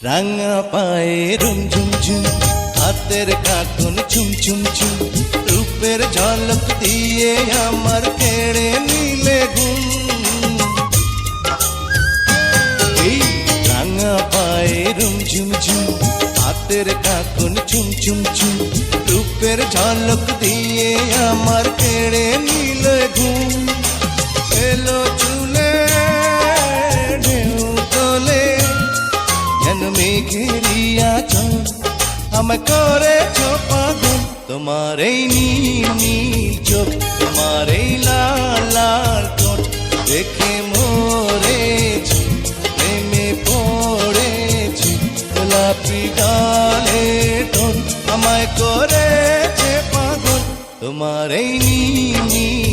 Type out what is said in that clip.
রাঙা পায়ে রুম ঝুম ঝুম, হাতের কাঁকন চুম চুম চুম, রূপের ঝলক দিয়ে আমার কেড়ে নিলে ঘুম। এই রাঙা পায়ে রুম ঝুম ঝুম, হাতের কাঁকন চুম চুম চুম, রূপের ঝলক দিয়ে আমার কেড়ে নিলে ঘুম। এলো চুলে ঢেউ তোলে যেন মেঘেরিয়া চল, আমায় করেছ পাগল তোমার এই নীল নীল চোখ, তোমার এই লাল লাল ঠোঁট দেখে মরেছি, প্রেমে পড়েছি। গোলাপি গালে ঠোঁট আমায় করেছে পাগল তোমার এই নীল নীল